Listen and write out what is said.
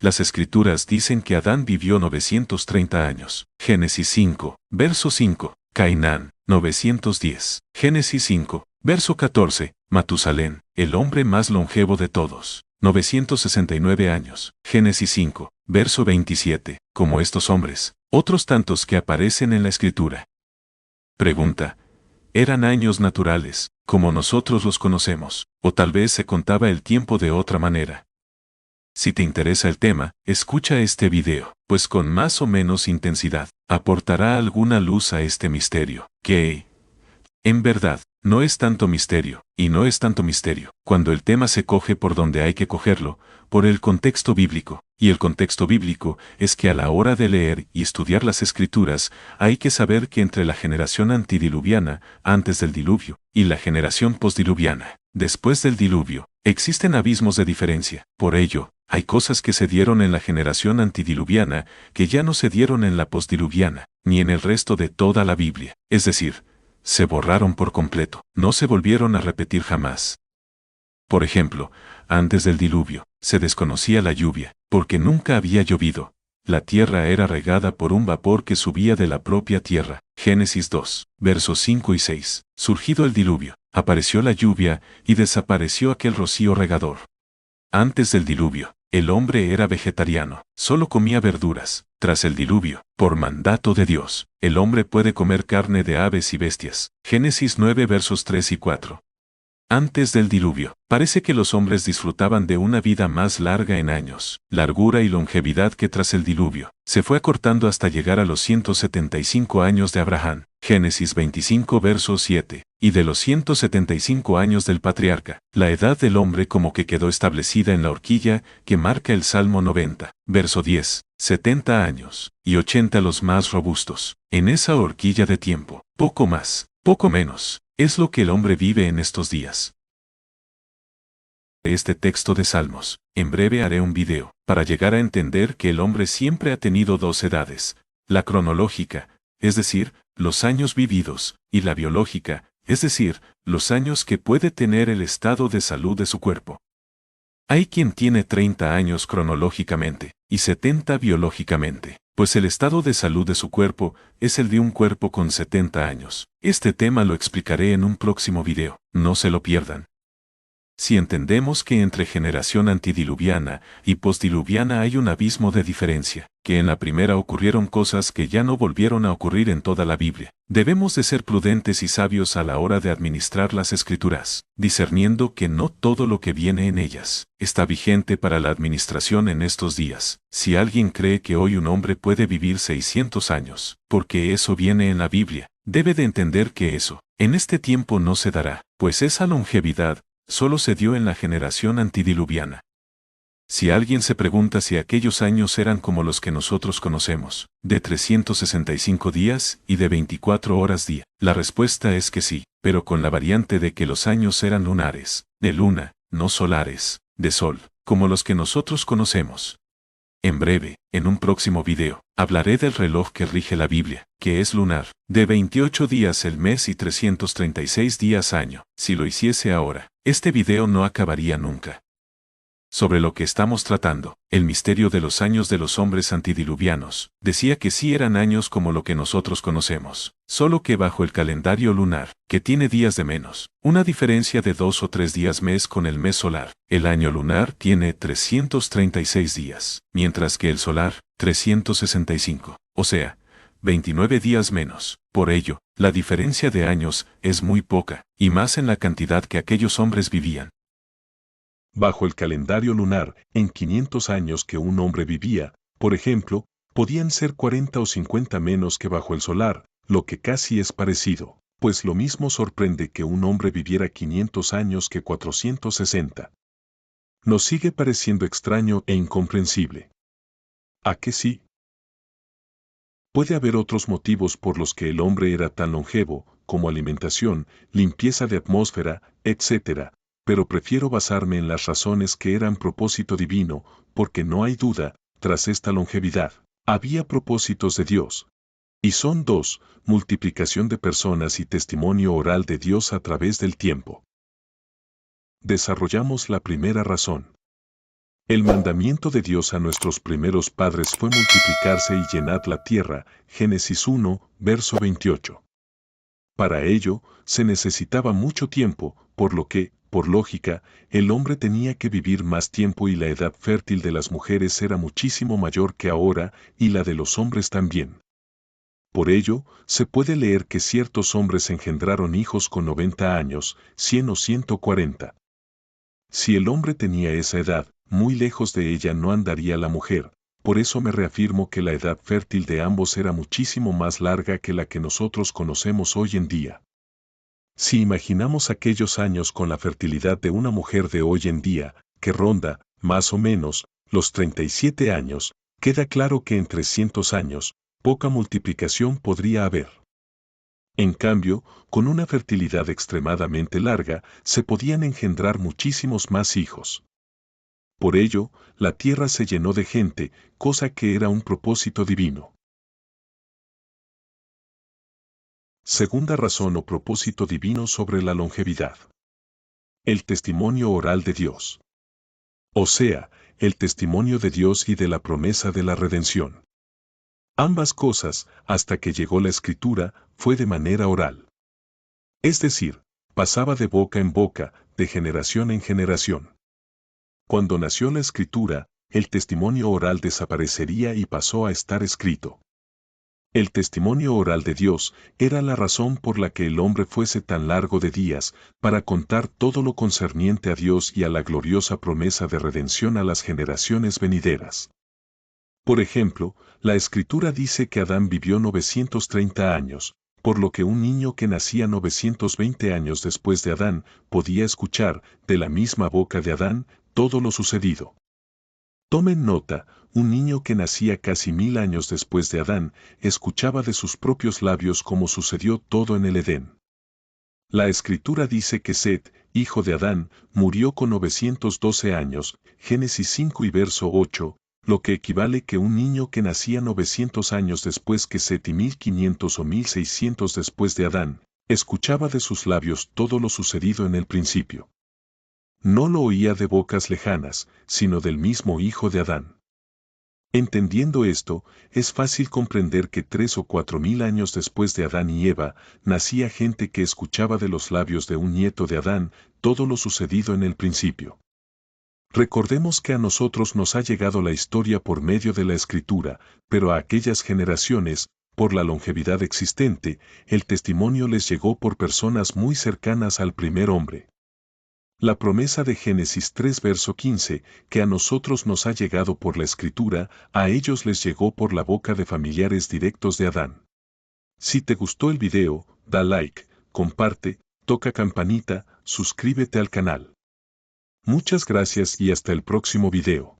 Las Escrituras dicen que Adán vivió 930 años. Génesis 5, verso 5. Cainán, 910. Génesis 5, verso 14. Matusalén, el hombre más longevo de todos, 969 años. Génesis 5, verso 27. Como estos hombres, otros tantos que aparecen en la Escritura. Pregunta: ¿eran años naturales, como nosotros los conocemos, o tal vez se contaba el tiempo de otra manera? Si te interesa el tema, escucha este video, pues con más o menos intensidad, aportará alguna luz a este misterio, que, en verdad, no es tanto misterio, y no es tanto misterio, cuando el tema se coge por donde hay que cogerlo, por el contexto bíblico, y el contexto bíblico es que a la hora de leer y estudiar las Escrituras, hay que saber que entre la generación antidiluviana, antes del diluvio, y la generación postdiluviana, después del diluvio, existen abismos de diferencia. Por ello, hay cosas que se dieron en la generación antidiluviana que ya no se dieron en la postdiluviana, ni en el resto de toda la Biblia. Es decir, se borraron por completo, no se volvieron a repetir jamás. Por ejemplo, antes del diluvio, se desconocía la lluvia, porque nunca había llovido. La tierra era regada por un vapor que subía de la propia tierra. Génesis 2, versos 5 y 6. Surgido el diluvio, apareció la lluvia y desapareció aquel rocío regador. Antes del diluvio, el hombre era vegetariano, solo comía verduras. Tras el diluvio, por mandato de Dios, el hombre puede comer carne de aves y bestias. Génesis 9 versos 3 y 4. Antes del diluvio, parece que los hombres disfrutaban de una vida más larga en años, largura y longevidad que tras el diluvio, se fue acortando hasta llegar a los 175 años de Abraham, Génesis 25 verso 7, y de los 175 años del patriarca, la edad del hombre como que quedó establecida en la horquilla que marca el Salmo 90, verso 10, 70 años, y 80 los más robustos. En esa horquilla de tiempo, poco más, poco menos, es lo que el hombre vive en estos días. Este texto de Salmos, en breve haré un video, para llegar a entender que el hombre siempre ha tenido dos edades, la cronológica, es decir, los años vividos, y la biológica, es decir, los años que puede tener el estado de salud de su cuerpo. Hay quien tiene 30 años cronológicamente, y 70 biológicamente, pues el estado de salud de su cuerpo es el de un cuerpo con 70 años. Este tema lo explicaré en un próximo video, no se lo pierdan. Si entendemos que entre generación antidiluviana y postdiluviana hay un abismo de diferencia, que en la primera ocurrieron cosas que ya no volvieron a ocurrir en toda la Biblia, debemos de ser prudentes y sabios a la hora de administrar las Escrituras, discerniendo que no todo lo que viene en ellas está vigente para la administración en estos días. Si alguien cree que hoy un hombre puede vivir 600 años, porque eso viene en la Biblia, debe de entender que eso, en este tiempo no se dará, pues esa longevidad solo se dio en la generación antidiluviana. Si alguien se pregunta si aquellos años eran como los que nosotros conocemos, de 365 días y de 24 horas día, la respuesta es que sí, pero con la variante de que los años eran lunares, de luna, no solares, de sol, como los que nosotros conocemos. En breve, en un próximo video, hablaré del reloj que rige la Biblia, que es lunar, de 28 días el mes y 336 días año. Si lo hiciese ahora, este video no acabaría nunca. Sobre lo que estamos tratando, el misterio de los años de los hombres antidiluvianos, decía que sí eran años como lo que nosotros conocemos, solo que bajo el calendario lunar, que tiene días de menos, una diferencia de 2 o 3 días mes con el mes solar, el año lunar tiene 336 días, mientras que el solar, 365, o sea, 29 días menos. Por ello, la diferencia de años es muy poca, y más en la cantidad que aquellos hombres vivían. Bajo el calendario lunar, en 500 años que un hombre vivía, por ejemplo, podían ser 40 o 50 menos que bajo el solar, lo que casi es parecido, pues lo mismo sorprende que un hombre viviera 500 años que 460. Nos sigue pareciendo extraño e incomprensible. ¿A qué sí? Puede haber otros motivos por los que el hombre era tan longevo, como alimentación, limpieza de atmósfera, etc., pero prefiero basarme en las razones que eran propósito divino, porque no hay duda, tras esta longevidad, había propósitos de Dios. Y son dos: multiplicación de personas y testimonio oral de Dios a través del tiempo. Desarrollamos la primera razón. El mandamiento de Dios a nuestros primeros padres fue multiplicarse y llenad la tierra, Génesis 1, verso 28. Para ello, se necesitaba mucho tiempo, por lo que, por lógica, el hombre tenía que vivir más tiempo y la edad fértil de las mujeres era muchísimo mayor que ahora, y la de los hombres también. Por ello, se puede leer que ciertos hombres engendraron hijos con 90 años, 100 o 140. Si el hombre tenía esa edad, muy lejos de ella no andaría la mujer, por eso me reafirmo que la edad fértil de ambos era muchísimo más larga que la que nosotros conocemos hoy en día. Si imaginamos aquellos años con la fertilidad de una mujer de hoy en día, que ronda, más o menos, los 37 años, queda claro que en 300 años, poca multiplicación podría haber. En cambio, con una fertilidad extremadamente larga, se podían engendrar muchísimos más hijos. Por ello, la tierra se llenó de gente, cosa que era un propósito divino. Segunda razón o propósito divino sobre la longevidad. El testimonio oral de Dios. O sea, el testimonio de Dios y de la promesa de la redención. Ambas cosas, hasta que llegó la Escritura, fue de manera oral. Es decir, pasaba de boca en boca, de generación en generación. Cuando nació la Escritura, el testimonio oral desaparecería y pasó a estar escrito. El testimonio oral de Dios era la razón por la que el hombre fuese tan largo de días, para contar todo lo concerniente a Dios y a la gloriosa promesa de redención a las generaciones venideras. Por ejemplo, la Escritura dice que Adán vivió 930 años, por lo que un niño que nacía 920 años después de Adán podía escuchar, de la misma boca de Adán, todo lo sucedido. Tomen nota, un niño que nacía casi 1000 años después de Adán, escuchaba de sus propios labios cómo sucedió todo en el Edén. La Escritura dice que Set, hijo de Adán, murió con 912 años, Génesis 5 y verso 8, lo que equivale que un niño que nacía 900 años después que Set y 1500 o 1600 después de Adán, escuchaba de sus labios todo lo sucedido en el principio. No lo oía de bocas lejanas, sino del mismo hijo de Adán. Entendiendo esto, es fácil comprender que 3 o 4000 años después de Adán y Eva, nacía gente que escuchaba de los labios de un nieto de Adán todo lo sucedido en el principio. Recordemos que a nosotros nos ha llegado la historia por medio de la Escritura, pero a aquellas generaciones, por la longevidad existente, el testimonio les llegó por personas muy cercanas al primer hombre. La promesa de Génesis 3 verso 15, que a nosotros nos ha llegado por la Escritura, a ellos les llegó por la boca de familiares directos de Adán. Si te gustó el video, da like, comparte, toca campanita, suscríbete al canal. Muchas gracias y hasta el próximo video.